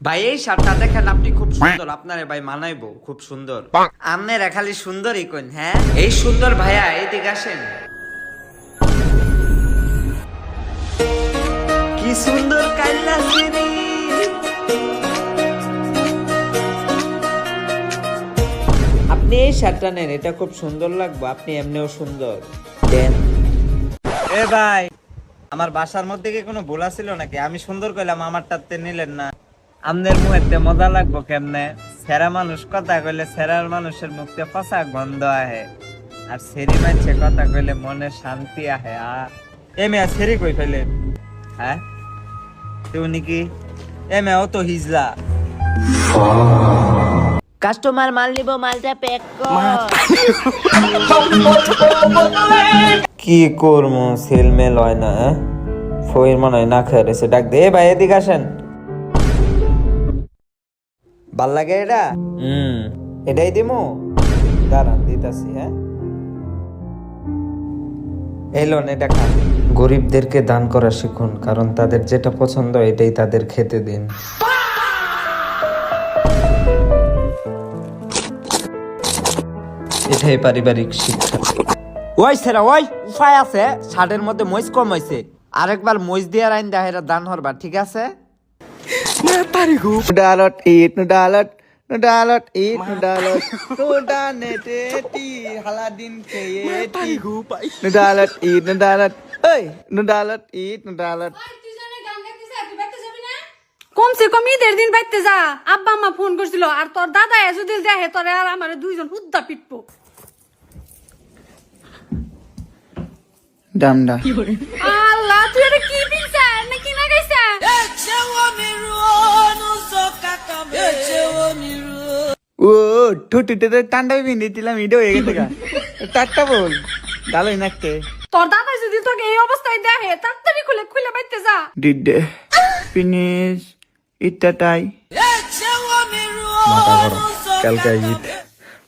ভাই এই শার্টটা দেখেন আপনি খুব সুন্দর, আপনারে ভাই মানাইবো, খুব সুন্দর। আপনারা খালি সুন্দরই কইন। হ্যাঁ এই সুন্দর ভাইয়া এইদিকে আসেন। কি সুন্দর কাইল্লা সিরি। আপনি এই শার্টটা নেন, এটা খুব সুন্দর লাগবে, আপনি এমনিও সুন্দর। দেন এ ভাই, আমার বাসার মধ্যে কি কোনো ভুল ছিল নাকি? আমি সুন্দর কইলাম, আমারটাতে নিলেন না। আমনের মুখে মজা লাগবো কেমনে? সেরা মানুষ কথা কইলে সেরার মানুষের মুখে ফসা গন্ধ আহে, আর সেরি মানছে কথা কইলে মনে শান্তি আহে। এ মেয়া সেরি কই ফেলে? হ্যাঁ তুই কি এ মেয়া ও তো হিজলা। কাস্টমার মাল নিব, মালটা প্যাক কর। কি করবো, সেলমেল হয় না। ফইর মনে হয় না খেয়ে রয়েছে, ডাক দে। ভাই এদিকে আসেন। ভাল লাগে এটা? এটাই দিমু, দাঁড়ান দিতাছি। হ্যাঁ এলোন, এটা খান। গরিবদেরকে দান করা শিখুন, কারণ তাদের যেটা পছন্দ এটাই তাদের খেতে দিন। এটাই পারিবারিক শিক্ষা। ওই সেরা ওই উপায় আছে, শার্টের মধ্যে মইজ কম হয়েছে, আরেকবার মইজ দিয়ে আইন দেহেরা দান হরবা, ঠিক আছে? Nudalot eat nudalot, nudalot eat nudalot, nudaneteti haladin keyeti. Nudalot eat nudalot, hey nudalot eat nudalot. কমসে কম ঈদের দিন বাইতে যা। আব্বা আম্মা ফোন করছিল, আর তোর দাদা যদি দেখে তোরে আর আমার দুইজন হুদ্দা পিটবো। Damda. আল্লাহ, তুই এটা কি পিনছা নাকি না গাইছা? Oh, tutu tanda bindi tilam ido ege tega. Tatta bol. Dalo inakte. তোর দাদা যদি তোকে এই অবস্থায় দেখে, তাড়াতাড়ি খুলে খুলে বাইতে যা। Did finish itatai. মাথা গরম, কালকে ঈদ,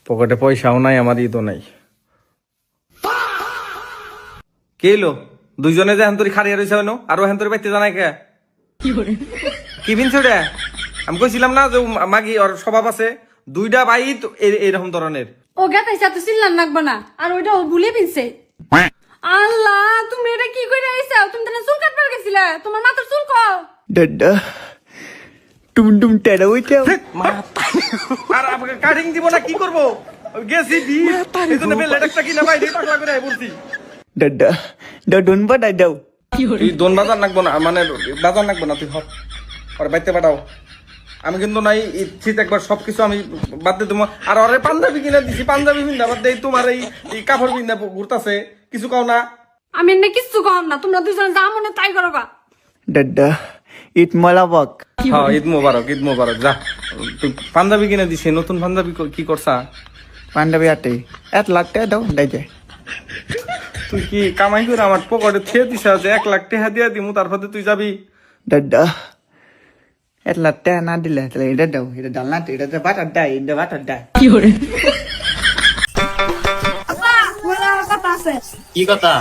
পকেটে পয়সাও নাই, আমার ঈদও নাই। কে এলো? দুইজনে যে হেন্তরি খারিয়া রয়েছে হইনো, আর হেন্তরি বাইতে জানাই কে? কি বিনছে ওটা? আমি কইছিলাম না যে মাগি ওর স্বভাব আছে, দুইটা ভাই তো এরকম ধরনের। ও গাতাইছা তো চিল্লান লাগবে না, আর ওইটা ও ভুলে পিনছে। আল্লাহ, তুমি এটা কি করে আইছা? তুমি তো চুল কাটবার গেছিলা, তোমার মাথার চুল কও। Dada. Tum tada wita. আর আমাকে কাটিং দিব না, কি করবো? গেছি বিয়ে, এই জন্য বেলেটটা কিনা ভাই পাগলা করে বলছি। Dada. Dadun ba dadaw? তুই দোন বাজার নাকবো না, মানে বাজার নাকবো না, তুই হর আর বাইতে পাঠাও। আমি কিন্তু নাই শীত একবার সবকিছু আমি বাদ দিয়ে তোমার, আর ওরে পাঞ্জাবি কিনে দিছি, পাঞ্জাবি পিন্ধা বাদ দিয়ে তোমার এই কাপড় পিন্ধা ঘুরতাছে, কিছু কাও না। আমি এমনি কিচ্ছু কম না, তোমরা দুজন যা মনে তাই করো গা। Dada. Eat malabak. হ্যাঁ ঈদ মোবারক, ঈদ মোবারক। যা তুই পাঞ্জাবি কিনে দিছি, নতুন পাঞ্জাবি কি করছা? Pandabi ate. At lakte daw daje. তুই কি কামাই করে আমার পকেটে খেয়ে দিস যে 1 লাখ টাকা দিয়ে দিমু, তারপরে তুই যাবি? Dada. At lakte na dile. Tele ida daw. Ida dalna ida te bat adai. Ida bat adai. আব্বা, ওলা কথা আছে। কি কথা?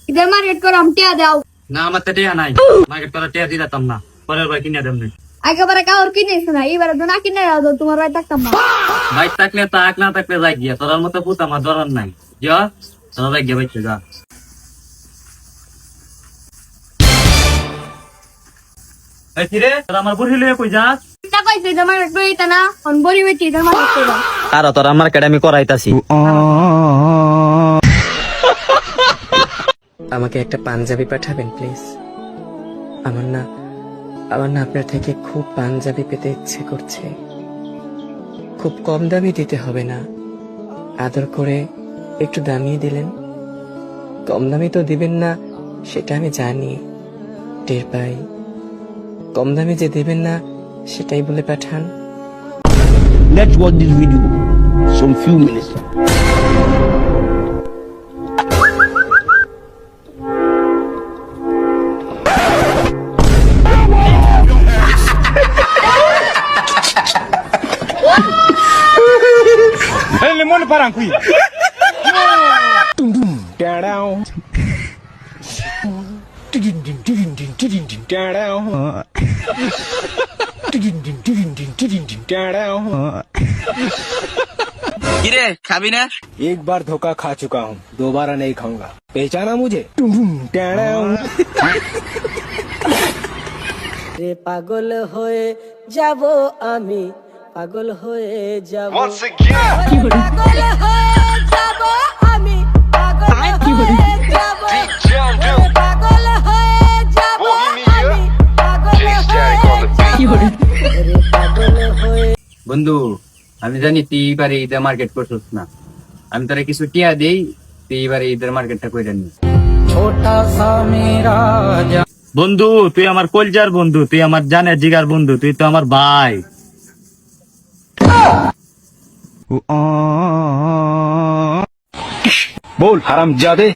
ইদের মার্কেট করে আমটিয়া দাও। না আমার তো টিয়া নাই, মার্কেট করে টিয়া দিতাম না, পরের বার কিনে দেব না। একেবারে কাউর কিনেছ না, এবারে তো না কিনে দাও, তোমার ভাই থাকতাম না। ভাই থাকলে তাক, না থাকলে যাই গিয়া, তোর মতো পুত আমার ধরার নাই। যা তোরা যাই গিয়া বাইতে যা। এই কি রে, তোরা আমার বুড়ি লয়ে কই যাস? চিন্তা কইছে ইদের মার্কেট করে এটা না, অন বড়ি বেটি ইদের মার্কেট করে। আর তোরা আমার একাডেমি করাইতাছি। আমাকে একটা পাঞ্জাবি পাঠাবেন প্লিজ। আমার না আপনার থেকে খুব পাঞ্জাবি পেতে ইচ্ছে করছে। খুব কম দামে দিতে হবে না, আদর করে একটু দামিয়ে দিলেন। কম দামে তো দিবেন না সেটা আমি জানি, টের পাই। কম দামে যে দেবেন না সেটাই বলে পাঠান। Let's watch this video. Some few minutes. এই লেমন পারাং কুই। Down. কিরে খাবি না? एक बार धोखा खा चुका हूँ, दोबारा नहीं खाऊंगा। पहचाना मुझे? রে পাগল হয়ে যাব আমি, পাগল হয়ে যাব। পাগল হয়ে যাব আমি, পাগল হয়ে যাব। পাগল হয়ে যাব আমি, পাগল হয়ে যাব। রে পাগল হয়ে। বন্ধু আমি জানি তুই এবারে ঈদের মার্কেট করছিস না, আমি তোরা কিছু টিয়া দেই, তুই এবারে ঈদের মার্কেটটা করে জানি। বন্ধু তুই আমার কলজার বন্ধু, তুই আমার জানের জিগার বন্ধু, তুই তো আমার ভাই। बोल हराम जादे।